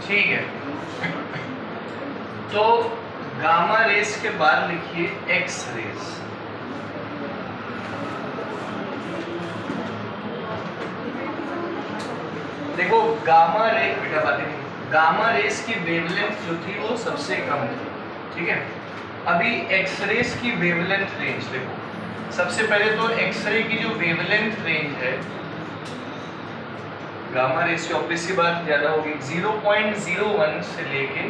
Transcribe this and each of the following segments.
ठीक है, तो गामा रेस के बाद लिखिए एक्स रेस। देखो गामा रे बेटा बात नहीं, गामा रेस की वेवलेंथ जो थी वो सबसे कम थी, ठीक है। अभी एक्स रेस की वेवलेंथ रेंज देखो, सबसे पहले तो एक्सरे की जो वेवलेंथ रेंज है गामा रेस की ऑब्वियस सी बात ज्यादा होगी, 0.01 से लेके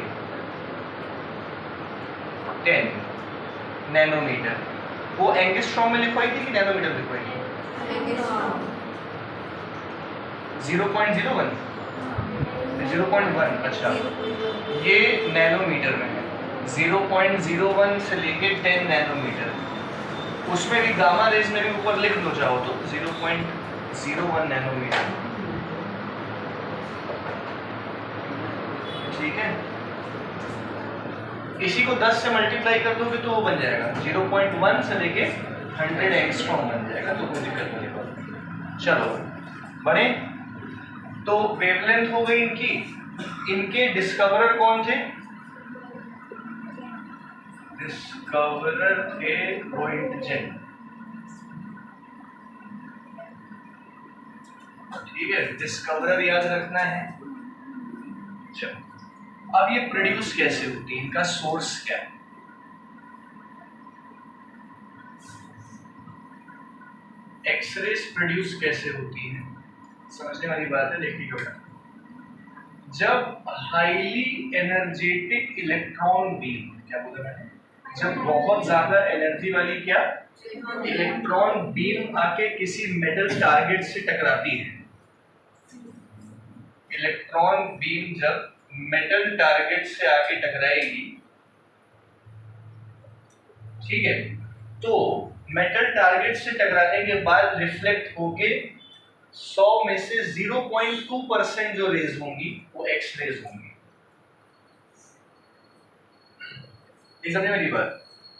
10 नैनोमीटर। वो एंगस्ट्रॉम में लिखवाई थी कि नैनोमीटर लिखवाई थी? 0.01 0.1, अच्छा ये नैनोमीटर में है। 0.01 से लेके 10 नैनोमीटर, उसमें भी गामा रेज में भी ऊपर लिख लो चाहो तो 0.01 नैनोमीटर, ठीक है। इसी को 10 से मल्टीप्लाई कर दोगे तो वो बन जाएगा 0.1 से लेके 100 एंगस्ट्रॉम बन जाएगा, तो कोई दिक्कत नहीं है। चलो बने, तो वेवलेंथ हो गई इनकी। इनके डिस्कवरर कौन थे? डिस्कवरर थे रोएंटजेन, ठीक है, डिस्कवरर याद रखना है। चलो अब ये प्रोड्यूस कैसे होती है, इनका सोर्स क्या है? एक्सरेज प्रोड्यूस कैसे होती है, समझने वाली बात है, देखिए। जब हाईली एनर्जेटिक इलेक्ट्रॉन बीम, क्या बोला मैंने, जब बहुत ज्यादा एनर्जी वाली क्या इलेक्ट्रॉन बीम आके किसी मेटल टारगेट से टकराती है, इलेक्ट्रॉन बीम जब मेटल टारगेट से आके टकराएगी, ठीक है, तो मेटल टारगेट से टकराने के बाद रिफ्लेक्ट होके 100 में से 0.2% जो रेज होंगी वो एक्स रेज होंगी। समझे मेरी बात?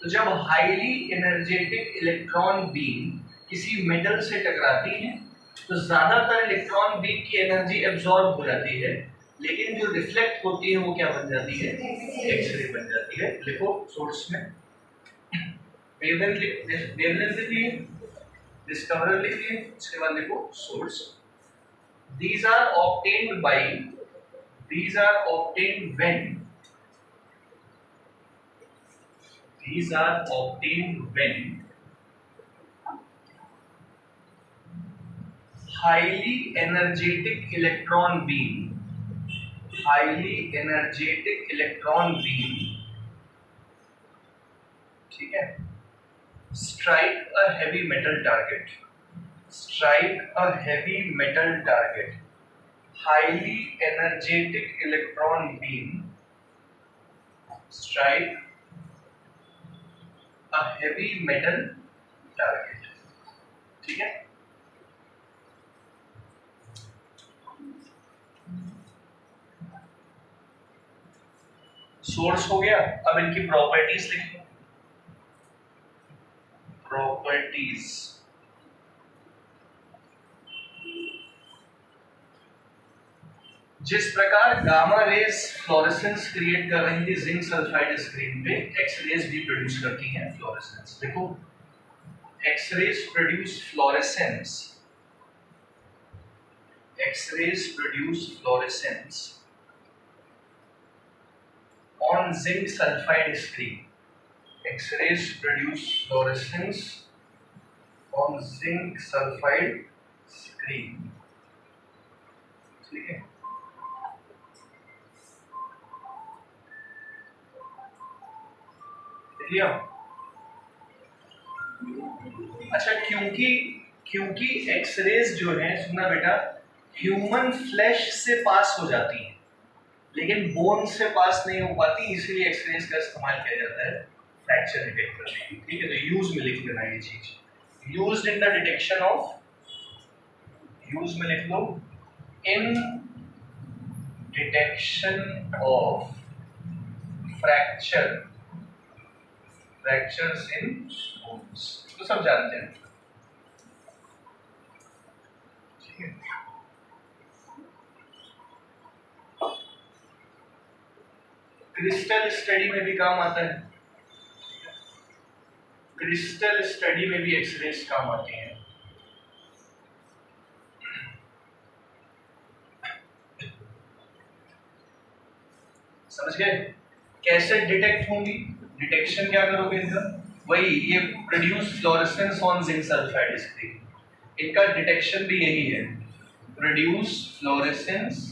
तो जब हाईली एनर्जेटिक इलेक्ट्रॉन बीम किसी मेटल से टकराती है तो ज्यादातर इलेक्ट्रॉन बीम की एनर्जी एब्जॉर्ब हो जाती है, लेकिन जो रिफ्लेक्ट होती है वो क्या बन जाती है? एक्सरे बन जाती है। लिखो सोर्स में वेवलेंथ लिखिए, डिस्कवरर लिखिए, उसके बाद लिखो source. These are obtained when highly energetic electron beam ठीक है, strike a heavy metal target, highly energetic electron beam strike a heavy metal target, ठीक है। सोर्स हो गया, अब इनकी प्रॉपर्टीज लिखो। प्रॉपर्टीज, जिस प्रकार गामा रेज फ्लोरेसेंस क्रिएट कर रही थी जिंक सल्फाइड स्क्रीन पे, एक्स रेज भी प्रोड्यूस करती हैं फ्लोरेसेंस। देखो x raise produce fluorescence on zinc sulfide screen. X-rays produce fluorescence on zinc sulfide screen. ठीक है, लिया। अच्छा, क्योंकि एक्सरेज जो है, सुनना बेटा, ह्यूमन फ्लैश से पास हो जाती है लेकिन बोन से पास नहीं हो पाती, इसीलिए एक्सरेज का इस्तेमाल किया जाता है फ्रैक्चर डिटेक्ट करने के लिए, ठीक है। तो यूज में लिख लेना ये चीज, used in the detection of, use में लिख लो in detection of fractures in bones, तो सब जानते हैं, ठीक है। क्रिस्टल स्टडी में भी काम आता है, क्रिस्टल स्टडी में भी एक्सरेज काम आती हैं। समझ गए? कैसे डिटेक्ट होंगी? डिटेक्शन क्या करोगे इनका? वही ये produce fluorescence on zinc sulphide screen, इनका डिटेक्शन भी यही है, produce fluorescence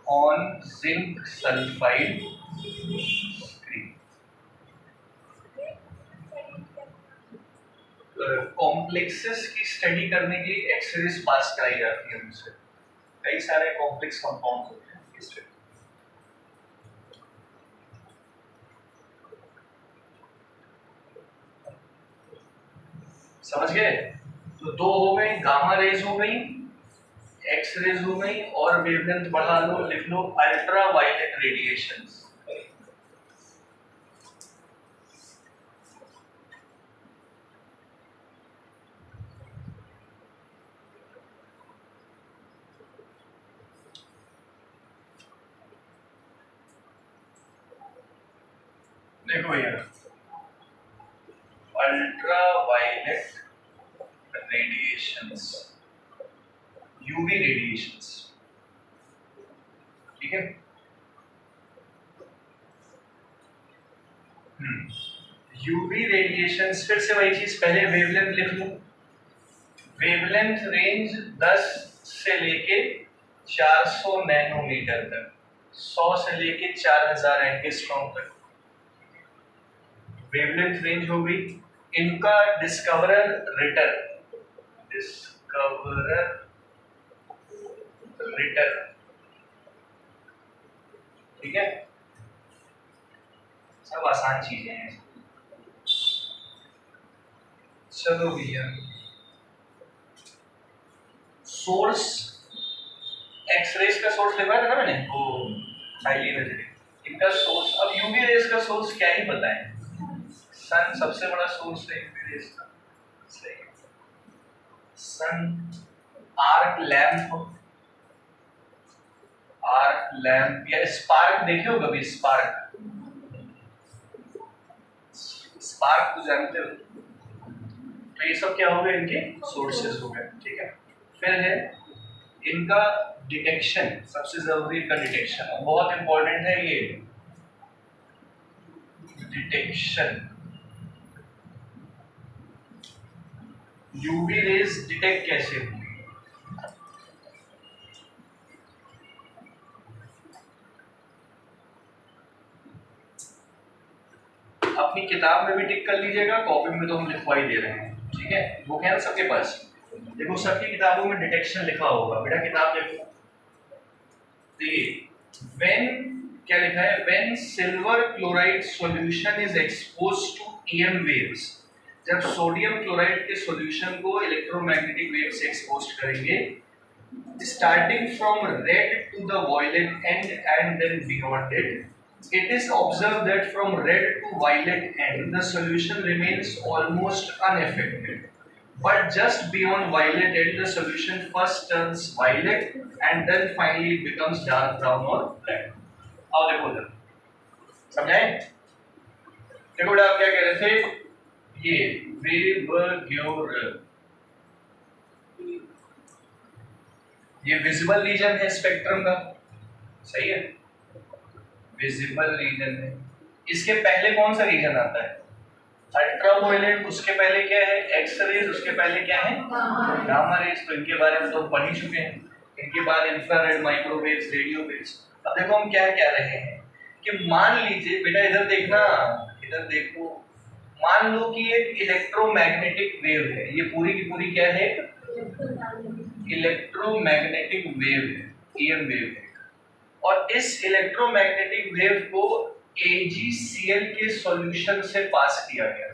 on zinc sulphide screen. Complexes की स्टडी करने के लिए एक्सरेज पास कराई जाती है उनसे, कई सारे कॉम्प्लेक्स कंपाउंड होते हैं इस स्टडी। समझ गए? तो दो हो गई, गामा रेज हो गई, एक्स रेज हो गई, और वेवलेंथ बढ़ा लो, लिख लो अल्ट्रा वायलेट रेडिएशंस। देखो भैया, ultra violet radiations, UV radiations, ठीक है। यूवी रेडिएशंस, फिर से वही चीज, पहले वेवलेंथ लिख लो, वेवलेंथ रेंज 10 से लेके 400 नैनोमीटर तक, 100 से लेके 4000 एंगस्ट्रॉम तक वेवलेंथ रेंज हो गई। इनका डिस्कवरर रिटर, डिस्कवरर रिटर, ठीक है, सब आसान चीजें हैं। चलो भैया, सोर्स, एक्सरेज का सोर्स लिखा था ना मैंने, वो हाईली एनर्जेटिक, इनका सोर्स, अब यूवी रेज का सोर्स क्या ही पता है, सन सबसे बड़ा सोर्स है यूवी रेज का, सही, सन, आर्क लैंप, आर्क लैंप या स्पार्क देखे हो कभी? स्पार्क, स्पार्क तो जानते हो। तो ये सब क्या हो गए, इनके सोर्सेस हो गए, ठीक है। फिर है इनका डिटेक्शन, सबसे जरूरी इनका डिटेक्शन, बहुत इंपॉर्टेंट है ये डिटेक्शन। यूवी रेज डिटेक्ट कैसे होंगी? अपनी किताब में भी टिक कर लीजिएगा, कॉपी में तो हम लिखवा ही दे रहे हैं, ठीक है, वो क्या है सबके पास, देखो सबकी किताबों में डिटेक्शन लिखा होगा, बेटा किताब देखो, देखिए व्हेन, क्या लिखा है, when silver chloride solution is exposed to EM waves, जब सोडियम क्लोराइड के सॉल्यूशन को इलेक्ट्रोमैग्नेटिक वेव से एक्सपोज करेंगे, starting from red to the violet and and then beyond it, it is observed that from red to violet end the solution remains almost unaffected, but just beyond violet end the solution first turns violet and then finally it becomes dark brown or black। आओ देखो इधर, समझे? देखो बेटा आप क्या कह रहे थे, ये वेवग्योर, ये विजिबल रीजन है स्पेक्ट्रम का, सही है, विजिबल रीजन है। इसके पहले कौन सा रीजन आता है? अल्ट्रावायलेट, उसके पहले क्या है? एक्स रेज, उसके पहले क्या है? Gamma rays. तो इनके बारे में तो हम पढ़ ही चुके हैं। इनके बाद इंफ्रारेड, माइक्रोवेव्स, रेडियो वेव्स। अब देखो हम क्या कह रहे हैं कि मान लीजिए बेटा, इधर देखना, इधर देखो, मान लो कि एक इलेक्ट्रोमैग्नेटिक वेव है, ये पूरी की पूरी क्या है? इलेक्ट्रोमैग्नेटिक वेव है, ईएम वेव है, और इस इलेक्ट्रोमैग्नेटिक वेव को AgCl के सॉल्यूशन से पास किया गया,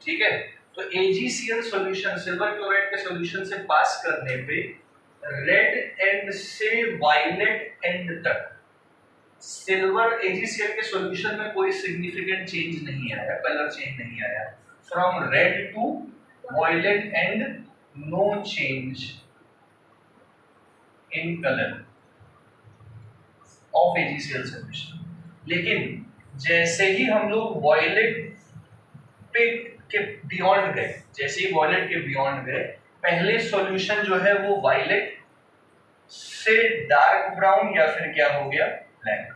ठीक है। तो AgCl सॉल्यूशन, सिल्वर क्लोराइड के सॉल्यूशन से पास करने पे रेड एंड से वायलेट एंड तक सिल्वर AgCl के सॉल्यूशन में कोई सिग्निफिकेंट चेंज नहीं आया, कलर चेंज नहीं आया। From red to violet and no change in colour, of AgCl solution. लेकिन जैसे ही हम लोग वॉयलेट पे के बियॉन्ड गए, जैसे ही वॉयलेट के बियॉन्ड गए, पहले सॉल्यूशन जो है वो वायलेट से डार्क ब्राउन या फिर क्या हो गया, ब्लैक।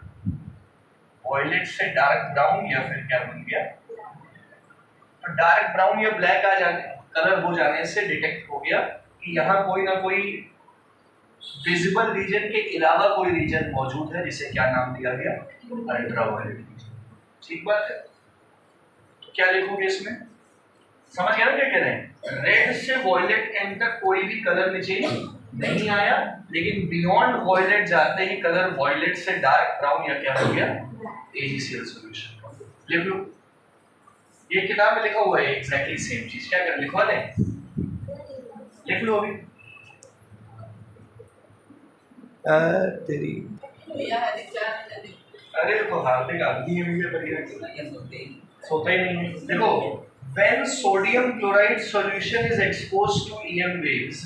वॉयलेट से डार्क ब्राउन या फिर क्या बन गया, तो डार्क ब्राउन या ब्लैक आ जाने, कलर हो जाने से डिटेक्ट हो गया कि यहाँ कोई ना कोई विजिबल रीजन के अलावा कोई रीजन मौजूद है, जिसे क्या नाम दिया गया, अल्ट्रावायलेट रीजन। ठीक बात है। तो क्या लिखोगे इसमें, समझ गया ना क्या कह रहे हैं? रेड से वॉयलेट एंड तक कोई भी कलर में चेंज नहीं आया, लेकिन बियॉन्ड वॉयलेट जाते ही कलर वॉयलेट से डार्क ब्राउन या क्या हो गया, AgCl सॉल्यूशन। लिख लो, ये किताब में लिखा हुआ है एग्जैक्टली सेम चीज। क्या कर लिखवा दें, लिख लो अभी। तेरी अरे तो हार्दिक आदमी है, मुझे बढ़िया सोता ही नहीं है। देखो, when sodium chloride solution is exposed to EM waves,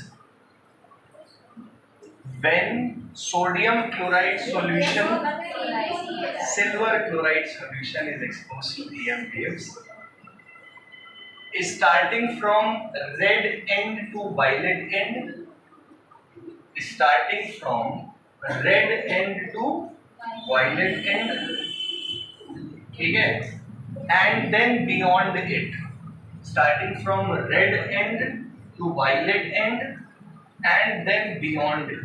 when sodium chloride solution, silver chloride solution is exposed to EM waves, starting from red end to violet end, starting from red end to violet end, ठीक है, and then beyond it, starting from red end to violet end and then beyond it,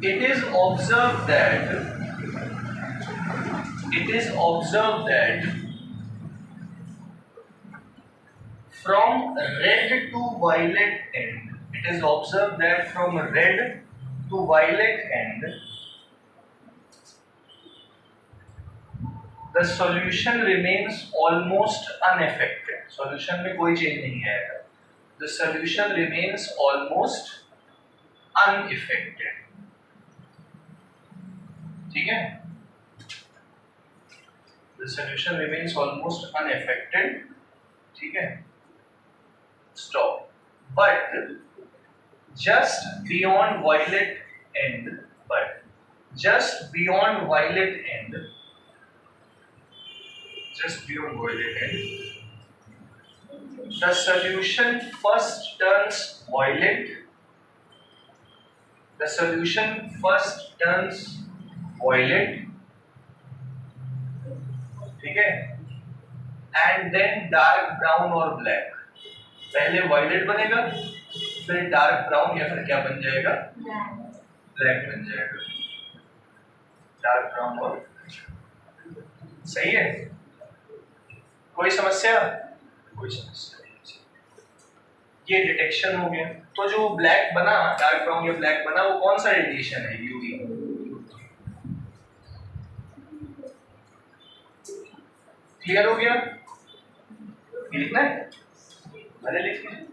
it is observed that from red to violet end, it is observed that from red to violet end, the solution remains almost unaffected. Solution में कोई change नहीं आएगा. The solution remains almost unaffected. ठीक है? The solution remains almost unaffected. ठीक है? Stop. But just beyond violet end, the solution first turns violet. ठीक है, and then dark brown और black. पहले violet बनेगा, फिर dark brown या फिर क्या बन जाएगा, black बन जाएगा. dark brown और सही है, कोई समस्या नहीं. ये डिटेक्शन हो गया. तो जो ब्लैक बना, डार्क ब्राउन या ब्लैक बना, वो कौन सा रेडिएशन है, यूवी. क्लियर हो गया? लिखना है, अरे लिख लीजिए.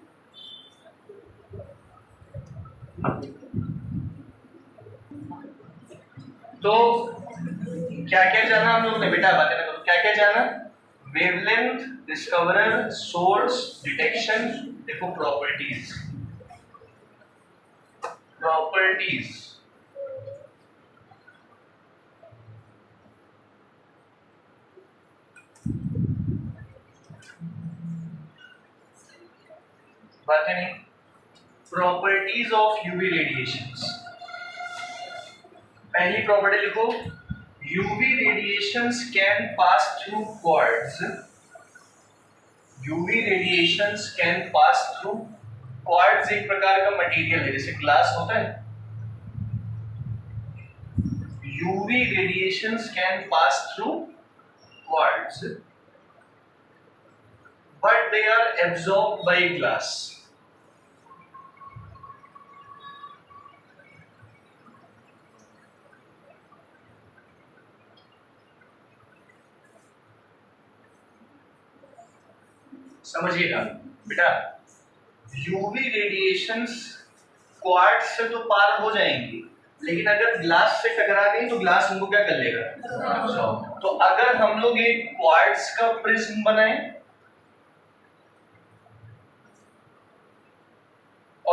तो क्या क्या जाना हम लोग ने बेटा, बातें ना करो. क्या क्या जाना, वेवलेंथ, डिस्कवरर, सोर्स, डिटेक्शन. देखो प्रॉपर्टीज, बातें नहीं. Properties of UV radiations. पहली प्रॉपर्टी लिखो, UV radiations can pass through quartz. UV radiations can pass through quartz. एक प्रकार का मटेरियल है, जैसे ग्लास होता है. UV radiations can pass through quartz, but they are absorbed by glass. समझिएगा बेटा, यूवी रेडिएशंस क्वार्ट्ज से तो पार हो जाएंगी, लेकिन अगर ग्लास से टकरा गई तो ग्लास उनको क्या कर लेगा, तो अगर हम लोग एक क्वार्ट्ज का प्रिज्म बनाएं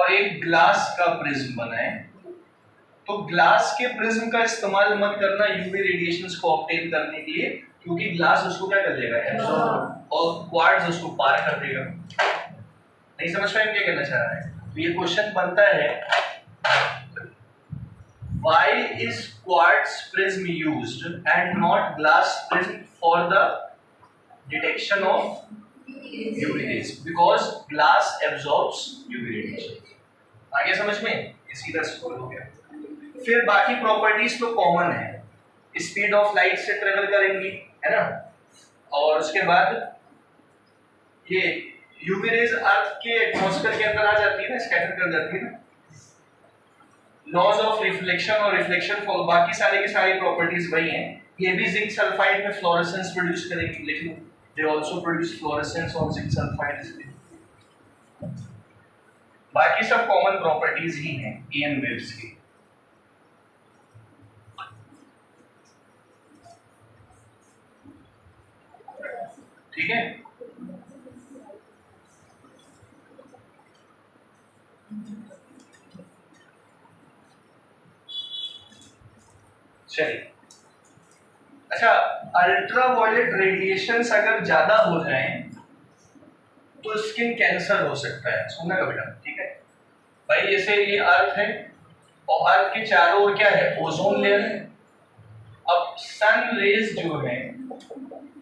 और एक ग्लास का प्रिज्म बनाए, तो ग्लास के प्रिज्म का इस्तेमाल मत करना यूवी रेडिएशंस को ऑब्टेन करने के लिए, क्योंकि ग्लास उसको क्या कर देगा, एब्सॉर्ब, और क्वार्ट्ज उसको पार कर देगा। नहीं समझ पाए क्या कहना चाह रहा है? तो ये क्वेश्चन बनता है, why is quartz prism used and not glass prism for the detection of UV rays? Because glass absorbs UV radiation. आगे समझ में? ये सीधा सॉल्व हो गया। फिर बाकी प्रॉपर्टीज तो कॉमन है, स्पीड ऑफ लाइट से ट्रेवल करेंगी, है ना, और उसके बाद ये यूवी रेज अर्थ के एटमॉस्फेयर के अंदर आ जाती है ना, स्कैटर कर जाती है ना, लॉज ऑफ रिफ्लेक्शन और रिफ्लेक्शन फॉल, बाकी सारे की सारी प्रॉपर्टीज वही हैं। ये भी जिंक सल्फाइड में फ्लोरेसेंस प्रोड्यूस करेगी, लिख लो, they also produce fluorescence of zinc sulphide, इसलिए बाकी सब कॉमन प्रॉपर्टीज ही हैं ईएम वेव्स की। ठीक है, चलिए। अच्छा, अल्ट्रावायलेट रेडिएशंस अगर ज्यादा हो जाएं तो स्किन कैंसर हो सकता है, सुनना का बेटा, ठीक है भाई। जैसे ये अर्थ है और अर्थ के चारों ओर क्या है, ओजोन लेयर है। अब सन रेज जो है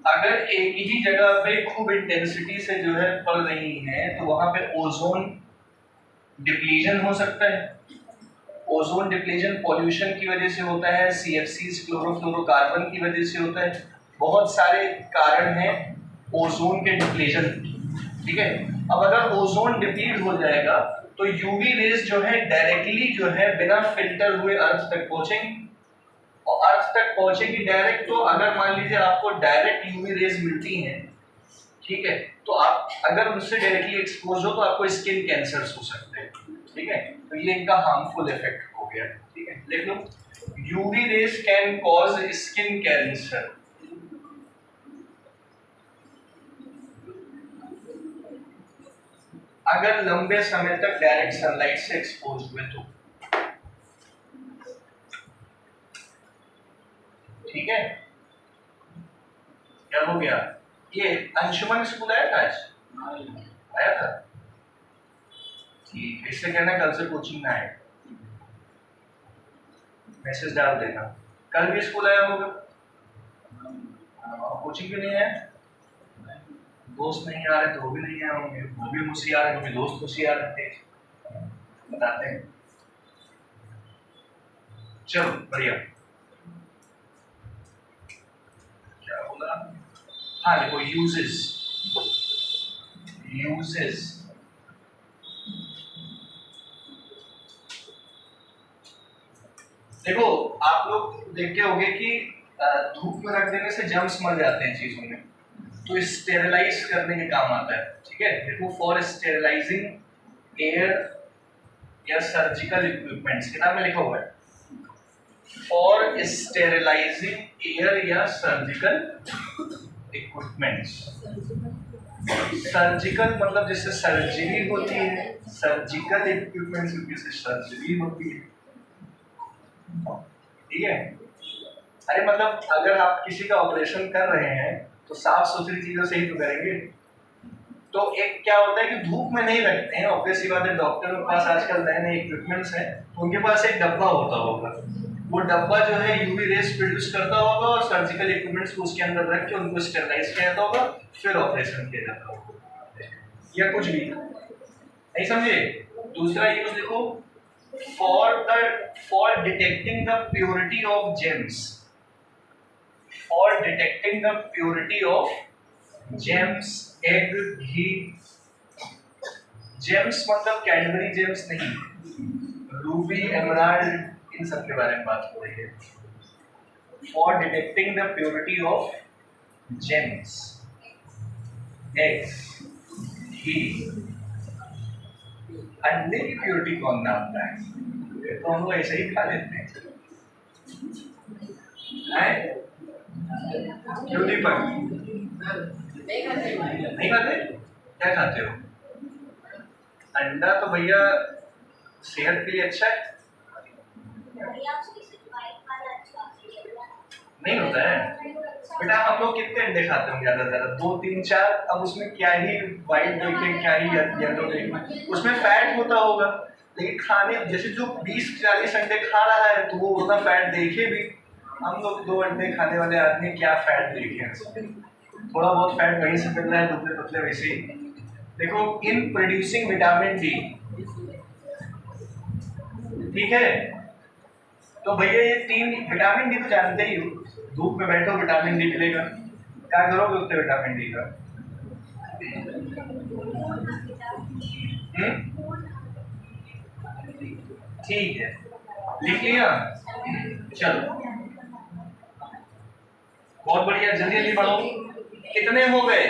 अगर एक ही जगह पे खूब इंटेंसिटी से जो है पड़ रही है, तो वहां पे ओजोन डिप्लीजन हो सकता है। ओजोन डिप्लीजन पॉल्यूशन की वजह से होता है, सीएफसीज क्लोरोफ्लोरोकार्बन की वजह से होता है, बहुत सारे कारण हैं ओजोन के डिप्लीजन, ठीक है। अब अगर ओजोन डिप्लीट हो जाएगा तो यूवी रेज जो है डायरेक्टली जो है बिना फिल्टर हुए अर्थ तक पहुंचेंगी, और अर्थ तक पहुंचेगी डायरेक्ट। तो अगर मान लीजिए आपको डायरेक्ट यूवी रेज मिलती हैं, ठीक है, तो आप अगर उससे डायरेक्टली एक्सपोज हो तो आपको स्किन कैंसर्स हो सकते हैं, ठीक है। तो ये इनका हार्मफुल इफेक्ट हो गया, ठीक है, लिख लो, UV rays can cause skin cancer. अगर लंबे समय तक डायरेक्ट सनलाइट से एक्सपोज हुए तो, ठीक है। क्या हो गया? ये अंशुमन स्कूल आया था आज? आया था, ठीक है, इससे कहना कल से कोचिंग में आए, मैसेज डाल देना। कल भी स्कूल आया होगा, कोचिंग भी नहीं आया, दोस्त नहीं आ रहे तो वो भी नहीं आए होंगे, वो भी मुझसे आ रहे, क्योंकि दोस्त मुझसे आ रहे थे, बताते हैं। चलो बढ़िया, क्या बोला? हाँ देखो, यूजेस, यूजेस देखो, आप लोग देखते होंगे कि धूप में रख देने से जर्म्स मर जाते हैं चीजों में, तो स्टेरिलाइज करने के काम आता है, ठीक है। देखो, फॉर स्टेरिलाइजिंग एयर या सर्जिकल इक्विपमेंट्स, किताब में लिखा हुआ है, फॉर स्टेरिलाइजिंग एयर या सर्जिकल इक्विपमेंट्स। सर्जिकल मतलब जैसे सर्जरी होती है, सर्जिकल इक्विपमेंट्स जैसे सर्जरी होती है, ठीक है। अरे मतलब अगर आप किसी का ऑपरेशन कर रहे हैं तो साफ सुथरी चीजों से ही तो करेंगे। तो एक क्या होता है कि धूप में नहीं रखते हैं, ऑब्वियसली बात है, डॉक्टरों के पास आजकल नए नए इक्विपमेंट्स हैं, तो उनके पास एक डब्बा होता होगा, वो डब्बा जो है यूवी रेस प्रोड्यूस करता होगा और सर्जिकल इक्विपमेंट्स को उसके अंदर रख के उनको स्टेरिलाइज किया जाता होगा, फिर ऑपरेशन किया जाता होगा, या कुछ भी, नहीं समझे। दूसरा यूज देखो, for detecting the purity of gems, for detecting the purity of gems, egg, ghee. Gems मतलब कैडबरी जेम्स नहीं, रूबी, एमराल्ड, इन सब के बारे में बात हो रही है। For detecting the purity of gems, eggs, ghee. अंडे की प्योरिटी कौन नापता है? तो हम लोग ऐसे ही खा लेते हैं, क्यों दीपक? नहीं खाते? क्या खाते हो? अंडा तो भैया सेहत के लिए अच्छा है? नहीं होता है बेटा। हम लोग कितने अंडे खाते होंगे? ज्यादा से ज्यादा 2 3 4। अब उसमें क्या ही व्हाइट देखें, क्या ही येलो देखें, उसमें फैट होता होगा। लेकिन खाने जैसे जो 20 40 अंडे खा रहा है तो वो उतना फैट देखे भी। हम लोग 2 अंडे खाने वाले आदमी क्या फैट देखे? थोड़ा बहुत फैट वहीं से मिल रहा है, दुबले पतले वैसे ही। देखो, इन प्रोड्यूसिंग विटामिन डी, ठीक है। तो भैया ये 3 विटामिन डी तो जानते ही हो, धूप में बैठो विटामिन डी मिलेगा। क्या करोगे उससे विटामिन डी का? ठीक है, लिख लिया? चलो बहुत बढ़िया, जल्दी जल्दी बढ़ो। कितने हो गए?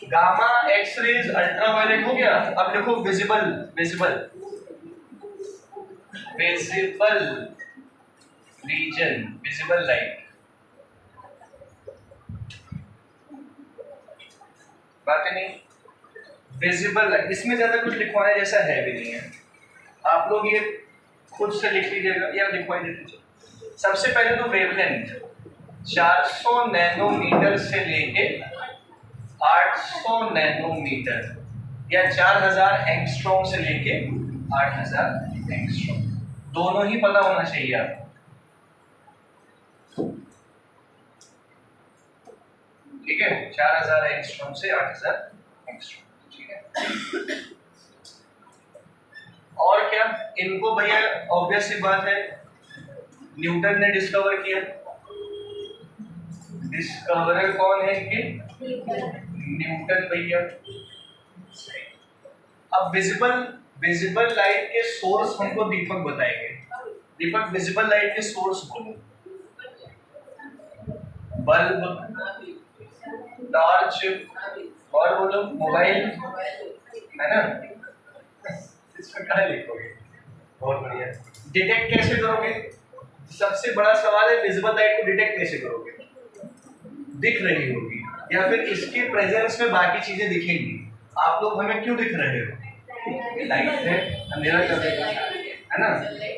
गामा, एक्स रेज, अल्ट्रावायलेट हो गया। अब देखो visible, visible visible region, visible light. बात नहीं, विजिबल लाइट इसमें ज्यादा कुछ लिखवाने जैसा है भी नहीं है। आप लोग ये खुद से लिख लीजिएगा या लिखवाई देते। सबसे पहले तो वेवलेंथ 400 नैनोमीटर से लेके 800 नैनोमीटर या 4000 एंगस्ट्रॉम से लेके 8000 एंगस्ट्रॉम, दोनों ही पता होना चाहिए आपको। ठीक है, 4000 एंगस्ट्रॉम से 8000 एंगस्ट्रॉम, ठीक है। और क्या इनको भैया, ऑब्वियस सी बात है, न्यूटन ने डिस्कवर किया। डिस्कवरर कौन है इनके? न्यूटन भैया। अब विजिबल, विजिबल लाइट के सोर्स हमको दीपक बताएंगे। दीपक, विजिबल लाइट के सोर्स बोलो। बल्ब, टॉर्च, और बोलो मोबाइल, है ना? इसमें क्या लिखोगे? बहुत बढ़िया। डिटेक्ट कैसे करोगे? सबसे बड़ा सवाल है, विजिबल लाइट को डिटेक्ट कैसे करोगे? दिख रही होगी या फिर इसके प्रेजेंस में बाकी चीजें दिखेंगी। आप लोग हमें क्यों दिख रहे हो? लाइट है, अंधेरा कर देगा, है ना?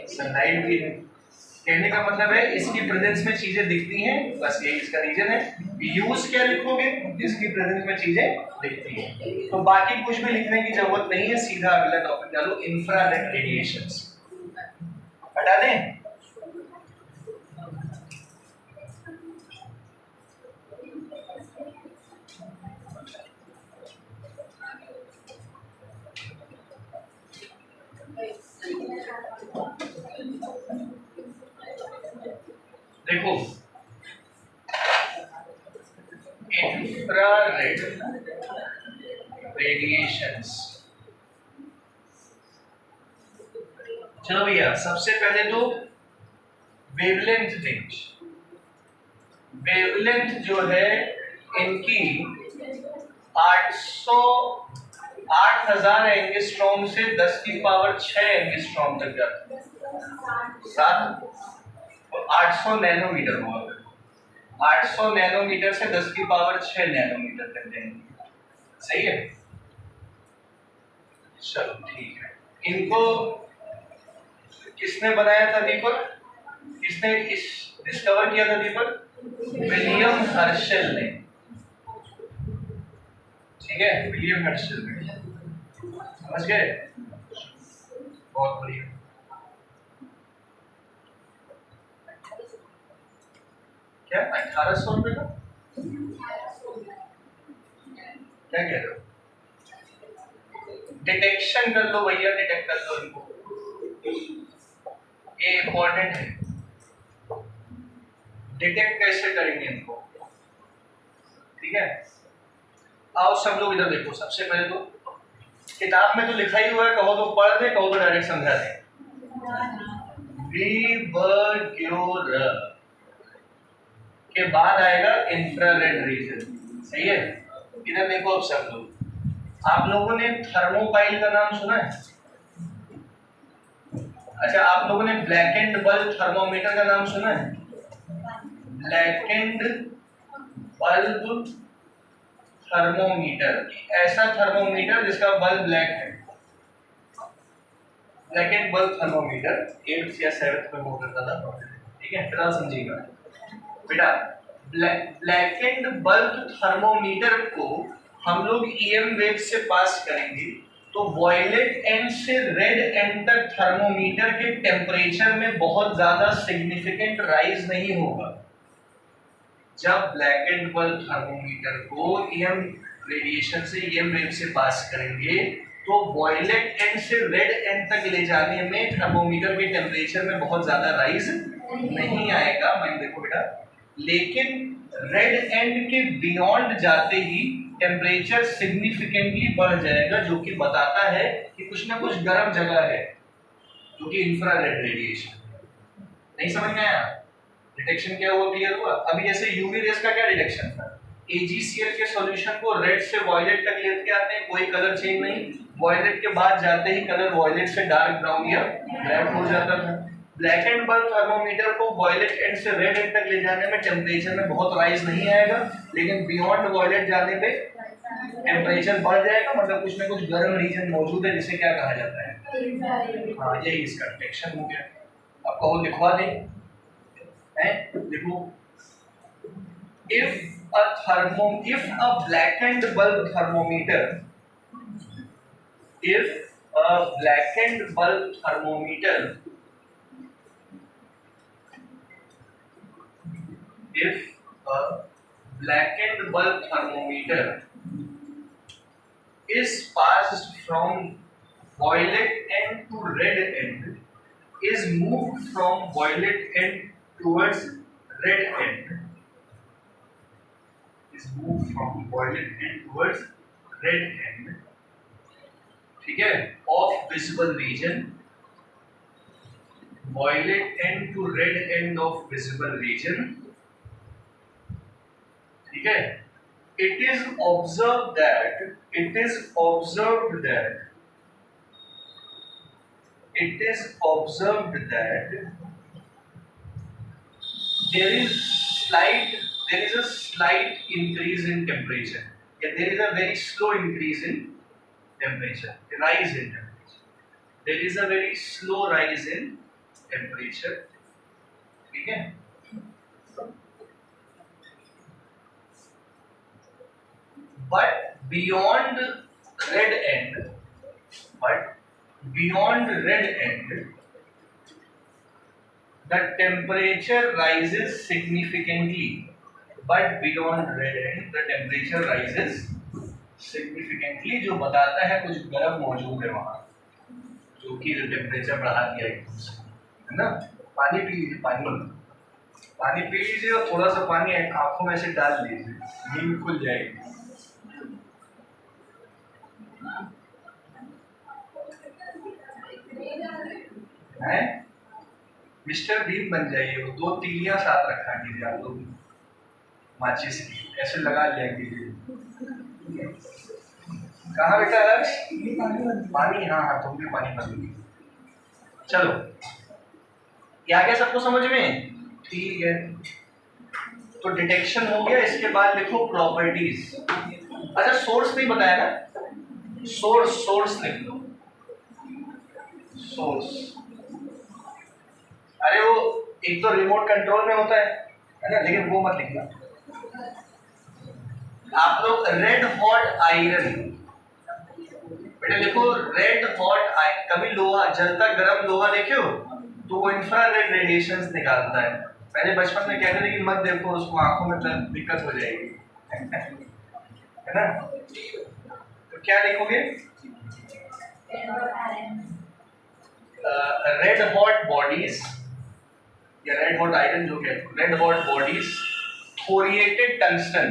सनलाइट भी है। कहने का मतलब है इसकी प्रेजेंस में चीजें दिखती हैं, बस यही इसका रीजन है। यूज क्या लिखोगे? इसकी प्रेजेंस में चीजें दिखती हैं। तो बाकी कुछ भी लिखने की जरूरत नहीं है, सीधा अगला टॉपिक डालो, इंफ्रारेड रेडिएशंस। हटा दें? देखो, इंफ्रारेड रेडिएशंस, चलो भैया सबसे पहले तो वेवलेंथ रेंज। वेवलेंथ जो है इनकी 8000 एंगस्ट्रॉम से 10 की पावर 6 एंगस्ट्रॉम तक जाती है। 7 और 800 नैनोमीटर हुआ। 800 नैनोमीटर से 10 की पावर 6 नैनोमीटर तक जाएंगे। सही है? चलो ठीक है। इनको किसने बनाया था दीपक? किसने इस डिस्कवर किया था दीपक? विलियम हर्शल ने। ठीक है, विलियम हर्शल ने। समझ गए? बहुत बढ़िया। क्या 1800 रुपए का? क्या कह रहे हो? डिटेक्शन कर लो भैया, डिटेक्ट कर लो इनको, ये इंपॉर्टेंट है। डिटेक्ट कैसे करेंगे इनको? ठीक है, आओ सब लोग इधर देखो। सबसे पहले तो किताब में तो लिखा ही हुआ है, कहो तो पढ़ दे, कहो तो डायरेक्ट समझा दे। विबग्योर के बाद आएगा इंफ्रारेड रीजन। सही है? इधर देखो अब सब लोग, आप लोगों ने थर्मोपाइल का नाम सुना है? अच्छा, आप लोगों ने ब्लैक एंड बल्ब थर्मोमीटर का नाम सुना है? ब्लैक एंड बल्ब थर्मोमीटर, ऐसा थर्मोमीटर जिसका बल्ब ब्लैक है। Black and bulb thermometer 8th या 7th में वो करता था, ठीक है, फिलहाल समझिएगा बेटा। ब्लैक एंड बल्ब थर्मोमीटर को हम लोग ईएम वेव से पास करेंगे तो वॉयलेट एंड से रेड एंड तक थर्मोमीटर के टेम्परेचर में बहुत ज्यादा सिग्निफिकेंट राइज नहीं होगा। जब ब्लैक एंड बल्ब थर्मोमीटर को ईएम रेडिएशन से ईएम वेव से पास करेंगे तो वॉयलेट एंड से रेड एंड तक ले जाने में थर्मोमीटर के टेम्परेचर में बहुत ज्यादा राइज नहीं आएगा, मैं देखो बेटा। लेकिन रेड एंड के बियॉन्ड जाते ही टेम्परेचर सिग्निफिकेंटली बढ़ जाएगा, जो कि बताता है कि कुछ ना कुछ गर्म जगह है, जो कि इंफ्रारेड रेडिएशन। नहीं समझ में आया? डिटेक्शन क्या हुआ, क्लियर हुआ? अभी जैसे यूवी रेस का क्या डिटेक्शन था, AgCl के सॉल्यूशन को रेड से वॉयलेट तक लेके आते हैं, कोई कलर चेंज नहीं, वॉयलेट के बाद जाते ही कलर वॉयलेट से डार्क ब्राउन या ब्लैक हो जाता था। ब्लैक एंड बल्ब थर्मोमीटर को वॉयलेट एंड से रेड एंड तक ले जाने में टेम्परेचर में बहुत राइज नहीं आएगा, लेकिन बियॉन्ड वॉयलेट जाने पे टेम्परेचर बढ़ जाएगा, मतलब कुछ ना कुछ गर्म रीजन मौजूद है, जिसे क्या कहा जाता है, हाँ यही इसका डिटेक्शन हो गया। आपको वो लिखवा दें, देखो, if a blackened bulb thermometer, if a blackened bulb thermometer is passed from violet end to red end, is moved from violet end towards red end, is moved from violet end towards red end, ठीक है, of visible region, violet end to red end of visible region, ठीक है। It is observed that there is a slight increase in temperature, yeah, there is a very slow increase in temperature, rise in temperature, there is a very slow rise in temperature, ठीक है। But beyond red end, the temperature rises significantly. But beyond red end, the temperature rises significantly, जो बताता है कुछ गर्म मौजूद है वहाँ, जो कि टेम्परेचर बढ़ा दिया है ना। पानी पी लीजिए, पानी पी लीजिए और थोड़ा सा पानी आंखों में से डाल लीजिए, नींद खुल जाएगी। है मिस्टर बीन बन जाइए, वो 2 तीलियां साथ रखा कीजिए आप लोग, माचिस की ऐसे लगा लिया कीजिए। कहाँ बेटा लक्ष? पानी, हाँ हाँ तुम भी पानी भर। चलो ये आ गया सबको समझ में? ठीक है, तो डिटेक्शन हो गया। इसके बाद लिखो प्रॉपर्टीज। अच्छा सोर्स नहीं बताया ना, सोर्स लिख लो, सोर्स। अरे वो एक तो रिमोट कंट्रोल में होता है ना, लेकिन वो मत लिखना। आप लोग रेड हॉट आयरन, बेटा देखो रेड हॉट आयरन, कभी लोहा जलता गर्म लोहा देखे हो तो वो इंफ्रारेड रेडिएशंस निकालता है। पहले बचपन में कहते थे कि मत देखो उसको, आंखों में दिक्कत हो जाएगी, है ना। तो क्या लिखोगे? रेड हॉट बॉडीज या रेड हॉट आयरन, जो कहते हैं red hot bodies, thoriated tungsten,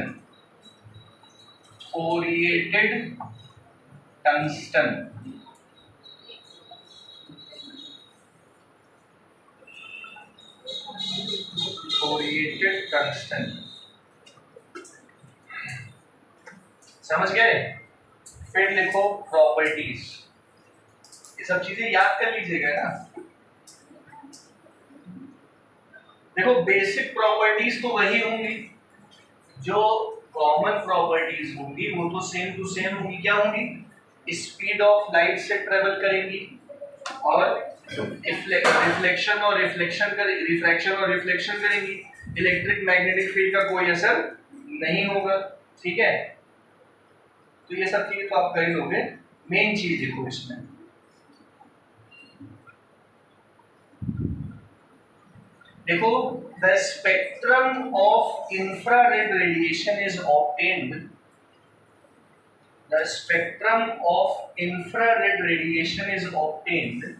thoriated tungsten, thoriated tungsten, समझ गए? फिर लिखो प्रॉपर्टीज। ये सब चीजें याद कर लीजिएगा ना। देखो बेसिक प्रॉपर्टीज तो वही होंगी, जो कॉमन प्रॉपर्टीज होंगी वो तो सेम टू सेम होंगी। क्या होंगी? स्पीड ऑफ लाइट से ट्रेवल करेंगी, और रिफ्लेक्शन और रिफ्रैक्शन और रिफ्लेक्शन करेंगी, इलेक्ट्रिक मैग्नेटिक फील्ड का कोई असर नहीं होगा। ठीक है, तो ये सब चीजें तो आप कर ही लोगे। मेन चीज देखो इसमें, देखो the spectrum of infrared radiation is obtained, the spectrum of infrared radiation is obtained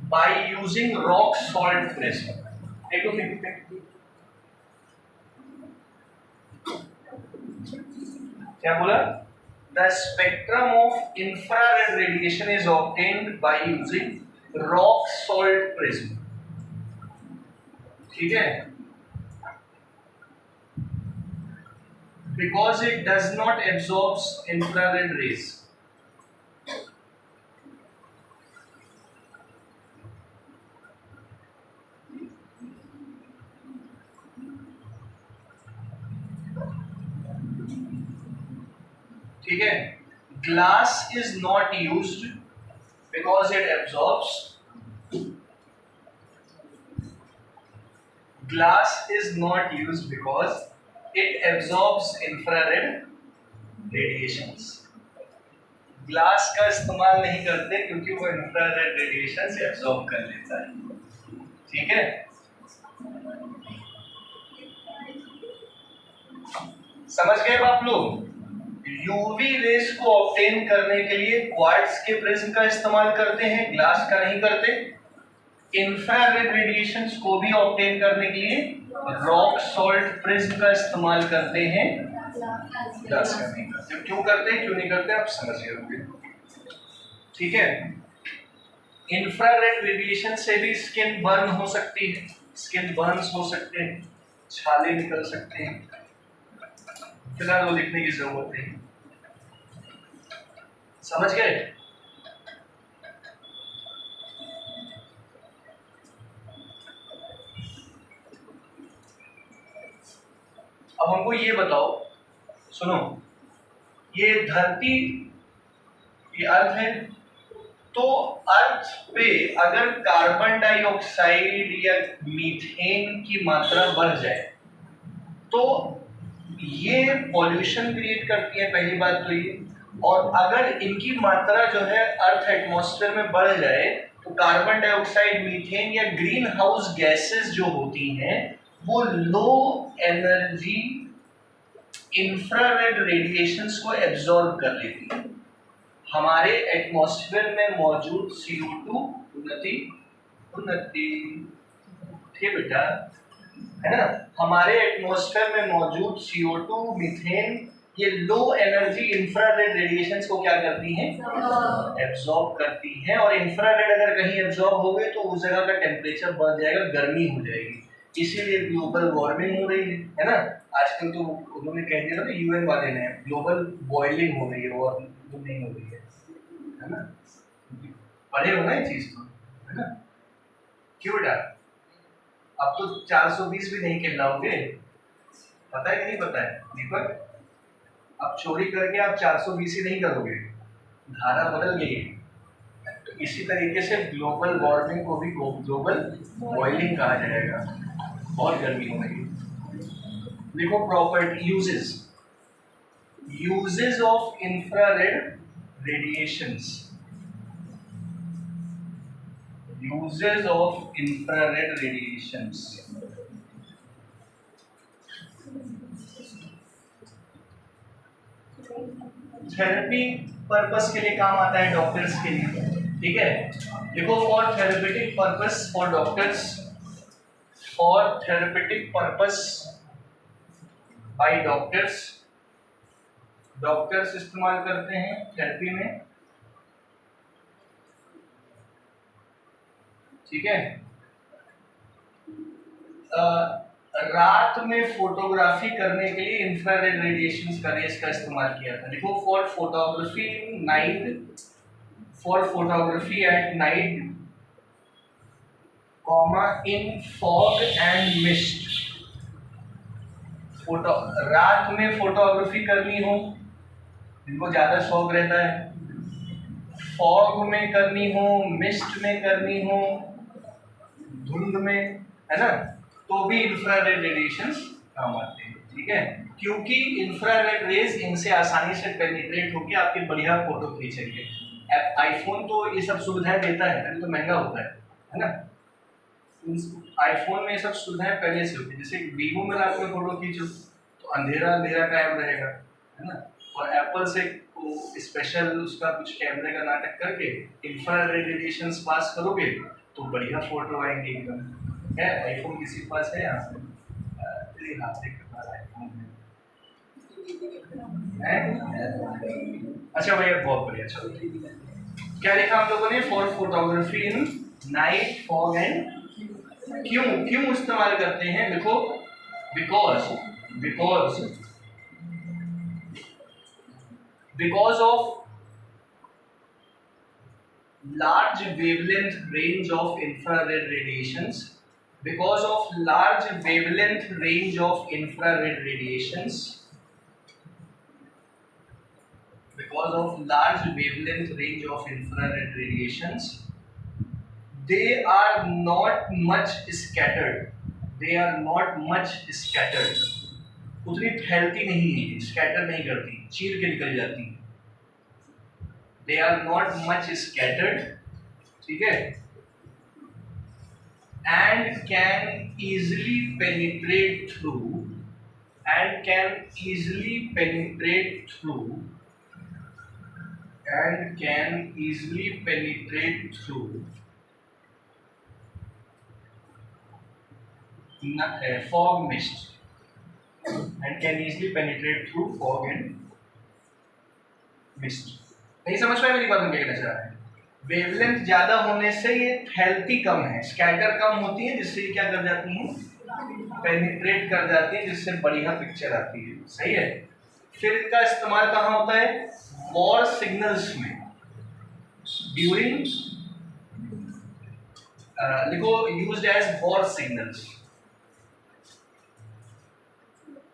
by using rock salt prism। देखो क्या बोला, the spectrum of infrared radiation is obtained by using rock salt prism। ठीक है, because it does not absorb infrared rays। ठीक है, glass is not used because it absorbs, glass is not used because it absorbs infrared radiations. Glass का इस्तेमाल नहीं करते क्योंकि वो इंफ्रारेड रेडिएशंस एब्जॉर्ब कर लेता है। ठीक है, समझ गए आप लोग। यूवी रेस को ऑब्टेन करने के लिए क्वार्ट्ज के प्रिज्म का इस्तेमाल करते हैं, ग्लास का नहीं करते। इंफ्रारेड रेडिएशंस को भी ऑब्टेन करने के लिए रॉक सॉल्ट प्रिज्म का इस्तेमाल करते हैं, ग्लास का नहीं करते। क्यों करते हैं, क्यों नहीं करते, आप समझ गए होंगे। ठीक है, इंफ्रारेड रेडिएशन से भी स्किन बर्न हो सकती है, स्किन बर्न्स हो सकते हैं, छाले निकल सकते हैं। फिलहाल वो लिखने की जरूरत नहीं, समझ गए। अब हमको ये बताओ, सुनो, ये धरती, ये अर्थ है, तो अर्थ पे अगर कार्बन डाइऑक्साइड या मीथेन की मात्रा बढ़ जाए तो ये पॉल्यूशन क्रिएट करती है, पहली बात तो ये। और अगर इनकी मात्रा जो है अर्थ एटमॉस्फेयर में बढ़ जाए तो कार्बन डाइऑक्साइड, मीथेन या ग्रीन हाउस गैसेस जो होती हैं वो लो एनर्जी इंफ्रारेड रेडिएशंस को एब्जॉर्ब कर लेती है। हमारे एटमॉस्फेयर में मौजूद CO2 उन्नति ठीक बेटा, है ना, हमारे एटमॉस्फेयर में मौजूद CO2, मीथेन, ये लो एनर्जी इंफ्रारेड रेडिएशंस को क्या करती हैं, एब्जॉर्ब करती हैं। और इंफ्रारेड अगर कहीं एब्जॉर्ब हो गए तो उस जगह का टेम्परेचर बढ़ जाएगा, गर्मी हो जाएगी, इसीलिए ग्लोबल वार्मिंग हो रही है ना। आजकल तो उन्होंने कह दिया ना, UN वाले ने, ग्लोबल बॉइलिंग हो रही है, और नहीं हो रही है ना। पढ़े हो ना ये चीज तो, है ना। क्यों बेटा, अब तो 420 भी नहीं कहलाओगे, पता है कि नहीं पता है दीपक। अब चोरी करके आप 420 ही नहीं करोगे, धारा बदल गई है। तो इसी तरीके से ग्लोबल वार्मिंग को भी ग्लोबल बॉइलिंग कहा जाएगा, बहुत गर्मी हो रही है। देखो property, uses of infrared radiations, uses of infrared radiations। Therapy purpose के लिए काम आता है डॉक्टर्स के लिए। ठीक है, देखो for therapeutic purpose for doctors, for therapeutic purpose bye doctors, doctors इस्तेमाल करते हैं थेरेपी में। ठीक है, रात में फोटोग्राफी करने के लिए इंफ्रारेड रेडिएशंस का रेस का इस्तेमाल किया था। देखो for photography night, for photography at night, comma in fog and mist. Photo रात में फोटोग्राफी करनी हो, जिनको ज्यादा शौक रहता है, फॉग में करनी हो, मिस्ट में करनी हो, धुंध में, है ना, तो भी इंफ्रारेड रेडिएशंस काम आते हैं। ठीक है, क्योंकि इंफ्रारेड रेज इनसे आसानी से पेनिट्रेट होकर आपकी बढ़िया फोटो खींचेंगे। आईफोन तो ये सब सुविधाएं देता है, तो महंगा होता है ना। आईफोन में ये सब सुविधाएं पहले से होती है। जैसे वीवो में रात में फोटो खींचो तो अंधेरा अंधेरा कायम रहेगा, है ना। और एप्पल से स्पेशल उसका कुछ कैमरे का नाटक करके इंफ्रारेड रेडिएशंस पास करोगे तो बढ़िया फोटो आएंगे एकदम। है आईफोन किसी के पास है यहाँ से? तेरे हाथ से आईफोन है? अच्छा भैया, बहुत बढ़िया। चलो क्या लिखा हम लोगों ने? For photography in night, fog and. क्यों क्यों इस्तेमाल करते हैं? देखो, because of large wavelength range of infrared radiations, because of large wavelength range of infrared radiations, because of large wavelength range of infrared radiations, they are not much scattered, they are not much scattered, उतनी फैलती नहीं है, scatter नहीं करती, चीर के निकल जाती है। They are not much scattered, ठीक है, and can easily penetrate through, and can easily penetrate through, and can easily penetrate through fog mist, and can easily penetrate through fog and mist। नहीं समझ पाए मेरी बात? हम क्या कहना चाह रहे हैं? वेवलेंथ ज्यादा होने से ये फैलती कम है, स्कैटर कम होती है, जिससे ये क्या कर जाती हैं? पेनिट्रेट कर जाती है, जिससे बढ़िया पिक्चर आती है। सही है। फिर इसका इस्तेमाल कहाँ होता है? वॉर सिग्नल्स में, ड्यूरिंग लिखो, यूज्ड एज वॉर सिग्नल्स।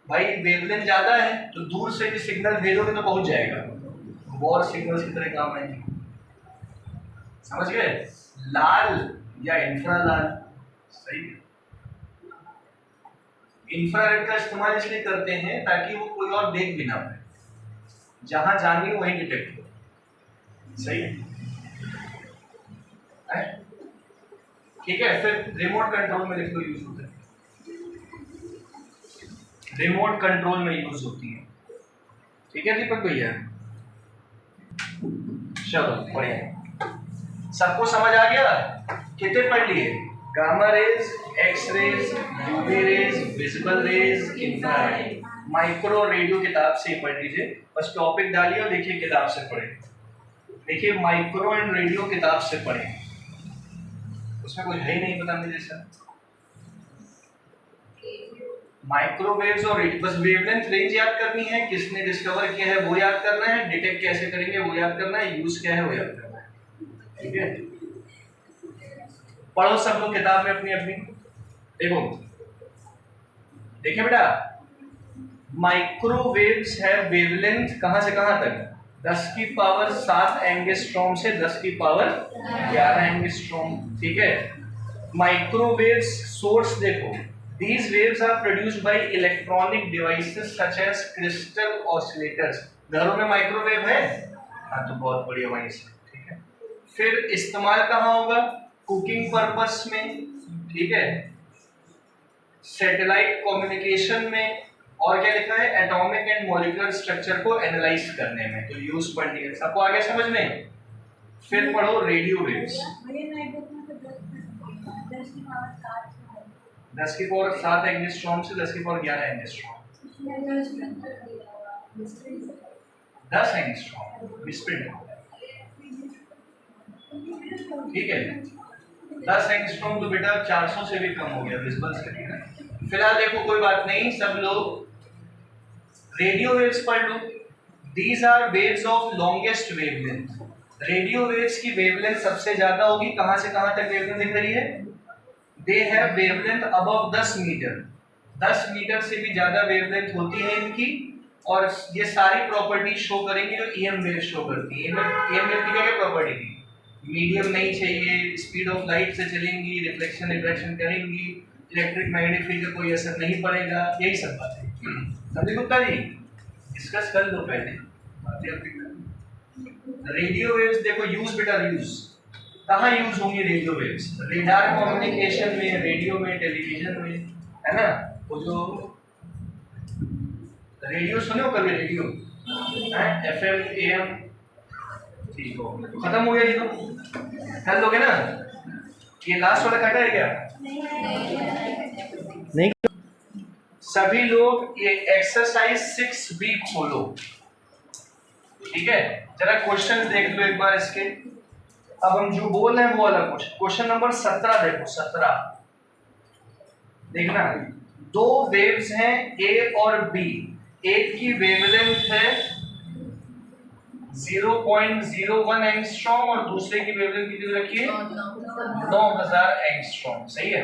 भाई वेवलेंथ ज्यादा है तो दूर से भी सिग्नल भेजोगे तो पहुंच जाएगा, वॉर सिग्नल्स की तरह काम आएंगे। समझ गए? लाल या इंफ्रालाल। सही है। इंफ्रारेड का इस्तेमाल इसलिए करते हैं ताकि वो कोई और देख भी ना पाए, जहां जानी वहीं डिटेक्ट हो। सही है? ठीक है। फिर रिमोट कंट्रोल में लिख लो, यूज होता है, रिमोट कंट्रोल में यूज होती है। ठीक है दीपक भैया? चलो बढ़िया, सबको समझ आ गया? कितने पढ़ लिए? Gamma rays, X rays, UV rays, visible rays, infrared. Micro radio किताब से पढ़ लीजिए, बस टॉपिक डालिए और देखिए किताब से पढ़े। देखिए माइक्रो एंड रेडियो किताब से पढ़े, उसमें कुछ है ही नहीं पता मेरे जैसा। माइक्रोवेव्स और रेडियो, बस वेवलेंथ रेंज याद करनी है, किसने डिस्कवर किया है वो याद करना है, डिटेक्ट कैसे करेंगे वो याद करना है, यूज क्या है वो याद करना है। ठीक है, पढ़ो सब लोग किताब में अपनी अपनी। देखो, देखिए बेटा, माइक्रोवेव्स है वेवलेंथ कहां से कहां तक? 10 की पावर 7 एंगस्ट्रॉम से 10 की पावर 11 एंगस्ट्रॉम। ठीक है। माइक्रोवेव्स सोर्स देखो, these waves are produced by electronic devices such as crystal oscillators। घरों में माइक्रोवेव है? हाँ, तो बहुत बढ़िया वहीं से। ठीक है। फिर इस्तेमाल कहाँ होगा? कुकिंग पर्पस में, ठीक है, सैटेलाइट कम्युनिकेशन में, और क्या लिखा है? एटॉमिक एंड मॉलिक्यूलर स्ट्रक्चर को एनालाइज करने में। तो यूज पढ़ लिया, सबको आगे समझ में। फिर पढ़ो रेडियो वेव्स। 10 की पावर 7 एंगस्ट्रॉम से 10 की पावर 11 एंगस्ट्रॉम। 10 एंगस्ट्रॉम विस्प्रिंट। ठीक है, 10 एंगस्ट्रॉम तो बेटा 400 से भी कम हो गया विजिबल से। फिलहाल देखो, कोई बात नहीं, सब लोग रेडियो वेव्स पढ़ लो। These are waves of longest wavelength. Radio waves की वेवलेंथ सबसे ज्यादा होगी, कहां से कहां तक वेवलेंथ दिख रही है? They have wavelength above 10 metre. 10 metre से भी ज्यादा वेवलेंथ होती है इनकी, और ये सारी प्रॉपर्टी शो करेंगी जो ईएम वेव शो करती है। ईएम वेव की क्या क्या प्रॉपर्टी थी? मीडियम नहीं चाहिए, स्पीड ऑफ लाइट से चलेंगी, रिफ्लेक्शन रिफ्रैक्शन करेंगी, इलेक्ट्रिक मैग्नेटिक फील्ड का कोई असर नहीं पड़ेगा, यही सब बातें। समझे गुप्ता जी? डिस्कस कर लो पहले बातें। रेडियो वेव्स देखो, यूज बेटा यूज कहाँ यूज होंगी रेडियो वेव्स? रेडार कम्युनिकेशन में, रेडियो में, टेलीविजन में, है ना? वो जो रेडियो सुने हो कभी? रेडियो एफएम एएम, ठीक हो, खत्म हो गया जी? तो कर लोगे ना? ये लास्ट वाला कटा है क्या? नहीं। सभी लोग ये एक्सरसाइज 6B खोलो, ठीक है? जरा क्वेश्चन देख लो एक बार इसके। अब हम जो बोल रहे हैं वो वाला क्वेश्चन नंबर 17 देखो। 17 देखना, दो वेव्स हैं ए और बी। एक की वेवलेंथ है 0.01 एंगस्ट्रॉम और दूसरे की वेवलेंथ कितनी रखिए? 9000 एंगस्ट्रॉम। सही है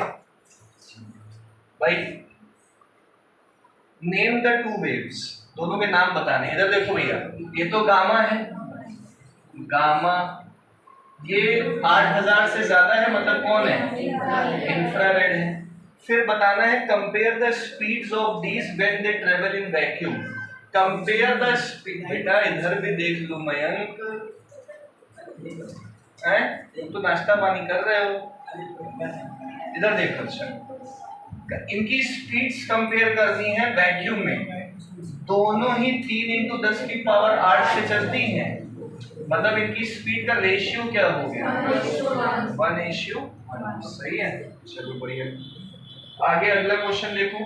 भाई? नेम द टू वेव्स, दोनों के नाम बताने। इधर देखो भैया, ये तो गामा है, गामा। ये 8000 से ज्यादा है, मतलब कौन है? इंफ्रारेड है। फिर बताना है compare the speeds of these when they travel in vacuum. Compare the speed, बेटा इधर भी देख लो मयंक, हैं? तुम तो नाश्ता पानी कर रहे हो, इधर देखो। अच्छा, इनकी स्पीड्स कंपेयर करनी है वैक्यूम में। दोनों ही 3 × 10⁸ से चलती हैं, मतलब इनकी स्पीड का रेशियो क्या हो गया? 1:1। सही है, चलो बढ़िया। आगे अगला क्वेश्चन देखो।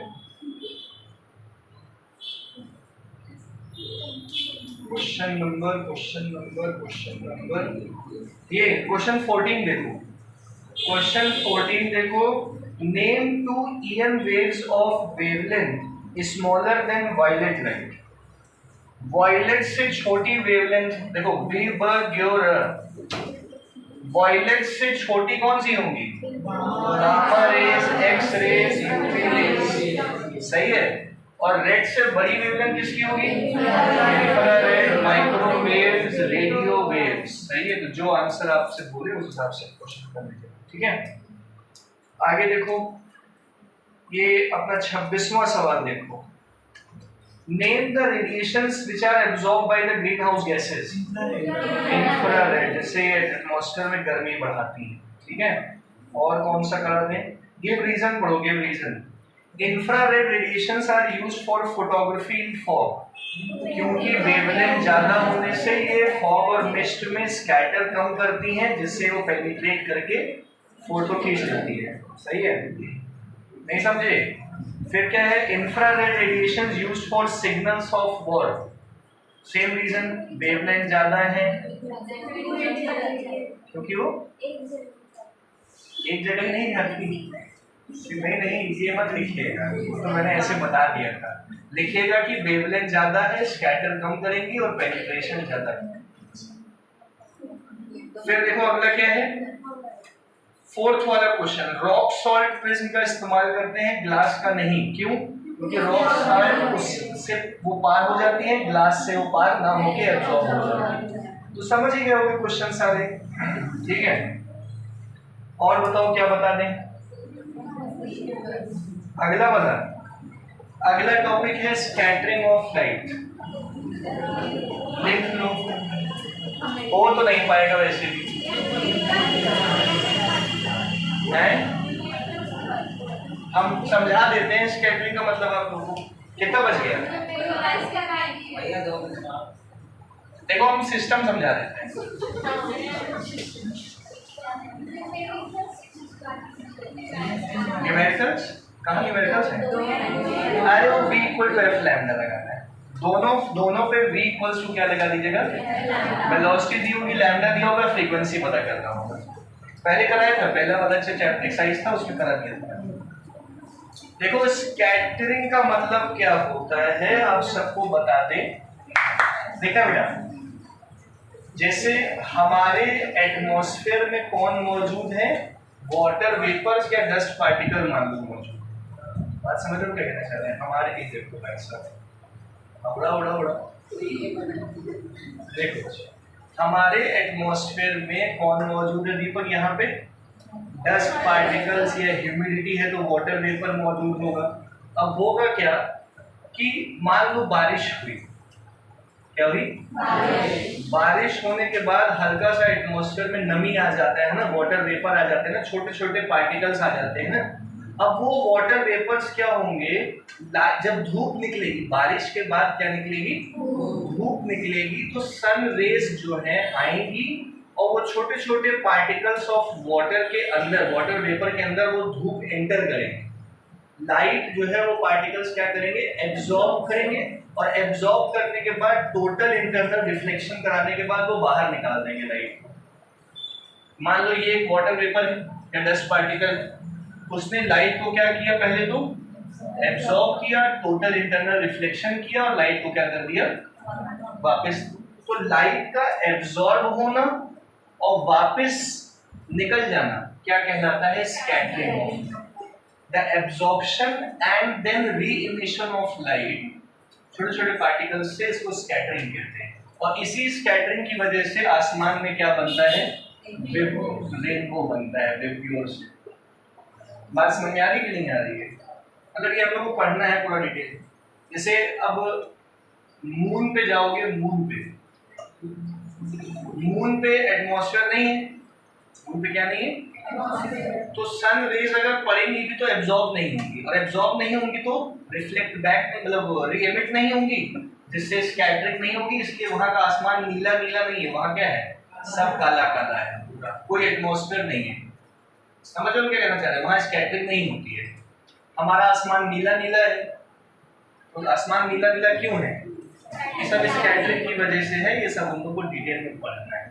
क्वेश्चन नंबर ये क्वेश्चन 14 देखो। क्वेश्चन 14 देखो, name two EM waves of wavelength smaller than violet light. Violet से छोटी वेवलेंथ देखो, वायलेट से छोटी कौन सी होंगी? Gamma rays, X rays, UV rays. सही है। और रेड से बड़ी वेवलेंथ किसकी होगी? Infrared, microwaves, radio waves. सही है। तो जो आंसर आपसे बोले उस हिसाब से क्वेश्चन कर लीजिए, ठीक है? आगे देखो, ये अपना 26वां सवाल देखो। Name the radiations which are absorbed by the greenhouse gases. Infrared, जैसे एटमॉस्फेयर में गर्मी बढ़ाती है, ठीक है? और कौन सा करा दें? गिव रीजन पढ़ो, give reason. Infrared radiations are used for photography in fog, क्योंकि वेवलेंथ ज्यादा होने से ये फॉग और मिस्ट में स्कैटर कम करती हैं, जिससे वो पेनिट्रेट करके फोटो खींच लेती है। सही है? नहीं समझे? फिर क्या है? Infrared radiations used for signals of war. Same reason, wavelength ज्यादा है क्योंकि वो एक जगह नहीं रहती। नहीं, ये मत लिखिएगा, तो मैंने ऐसे बता दिया था। लिखिएगा कि वेवलेंथ ज्यादा है, स्कैटर कम करेंगी और पेनिट्रेशन ज्यादा है। फिर देखो अगला क्या है? 4th वाला क्वेश्चन, रॉक सॉल्ट प्रिज्म का इस्तेमाल करते हैं, ग्लास का नहीं। क्यों? क्योंकि रॉक सॉल्ट उससे वो पार हो जाती है, ग्लास से वो पार ना होके एब्जॉर्ब हो जाती है। तो समझ ही गए होंगे क्वेश्चन सारे, ठीक है? और बताओ क्या बता दें? अगला वाला, अगला टॉपिक है स्कैटरिंग ऑफ लाइट। देख लो, हो तो नहीं पाएगा वैसे भी है? हम समझा देते हैं स्कैटरिंग का मतलब आप लोगों को। कितना बच गया? देखो हम सिस्टम समझा देते हैं। न्यूमेरिकल्स कहाँ? न्यूमेरिकल्स है, अरे वो v equal to f lambda लगाना है। दोनों पे v इक्वल्स टू क्या लगा दीजिएगा? वेलोसिटी दी होगी, लैम्डा दिया होगा, फ्रीक्वेंसी पता करना होगा। पहले कराया था, पहला वाला चैप्टर एक्सरसाइज था, उसमें करा दिया था। देखो स्कैटरिंग का मतलब क्या होता है आप सबको बता दें। देखा बेटा, जैसे हमारे एटमॉस्फेयर में कौन मौजूद है? वाटर वेपर्स या डस्ट पार्टिकल मान लो मौजूद। बात समझ रहे हो क्या कहना चाह रहे हैं? हमारे ही देखो भाई साहब, उड़ा उड़ा उड़ा। देखो हमारे एटमॉस्फेयर में कौन मौजूद है दीपक? यहाँ पे डस्ट पार्टिकल्स या ह्यूमिडिटी है तो वाटर वेपर मौजूद होगा। अब होगा क्या कि मान लो बारिश हुई, क्या हुई? बारिश होने के बाद हल्का सा एटमॉस्फेयर में नमी आ जाता है ना, वाटर वेपर आ जाते हैं ना, छोटे छोटे पार्टिकल्स आ जाते हैं ना। अब वो वाटर वेपर्स क्या होंगे, जब धूप निकलेगी, बारिश के बाद क्या निकलेगी? धूप निकलेगी, तो सन रेज जो है आएंगी और वो छोटे छोटे पार्टिकल्स ऑफ वाटर के अंदर, वाटर वेपर के अंदर वो धूप एंटर करेंगे। लाइट जो है वो पार्टिकल्स क्या करेंगे? एब्जॉर्ब करेंगे, और एब्जॉर्ब करने के बाद टोटल इंटरनल रिफ्लेक्शन कराने के बाद वो बाहर निकाल देंगे लाइट को। मान लो ये एक वाटर वेपर है या डस्ट पार्टिकल, उसने लाइट को क्या किया? पहले तो एब्जॉर्ब किया, टोटल इंटरनल रिफ्लेक्शन किया और लाइट को क्या कर दिया? वापस। तो लाइट का एब्जॉर्ब होना और वापस निकल जाना क्या कहलाता है? Scattering. The absorption and then re-emission of light, छोटे छोटे पार्टिकल्स से, इसको स्कैटरिंग कहते हैं। और इसी स्कैटरिंग की वजह से आसमान में क्या बनता है? रेनबो बनता है, वेव की ओर से। बात समझ में आ रही कि नहीं आ रही है? अगर ये हम लोग को पढ़ना है पूरा डिटेल, जैसे अब मून पे जाओगे, मून पे एटमॉस्फेयर नहीं है, मून पे क्या नहीं है? तो सन रेज अगर पड़ेंगी भी तो एब्जॉर्ब नहीं होंगी, और एब्जॉर्ब नहीं होंगी तो रिफ्लेक्ट बैक, मतलब री-एमिट नहीं होंगी, जिससे स्कैटरिंग नहीं होगी। इसलिए वहां का आसमान नीला नीला नहीं है, वहां क्या है? सब काला काला है, कोई एटमॉस्फेयर नहीं है। समझ लो क्या कहना चाह रहे हैं? वहां स्कैटरिंग नहीं होती है। हमारा आसमान नीला नीला है, तो आसमान नीला नीला क्यों है? ये सब स्कैटरिंग की वजह से है। ये सब हम लोग को डिटेल में पढ़ना है।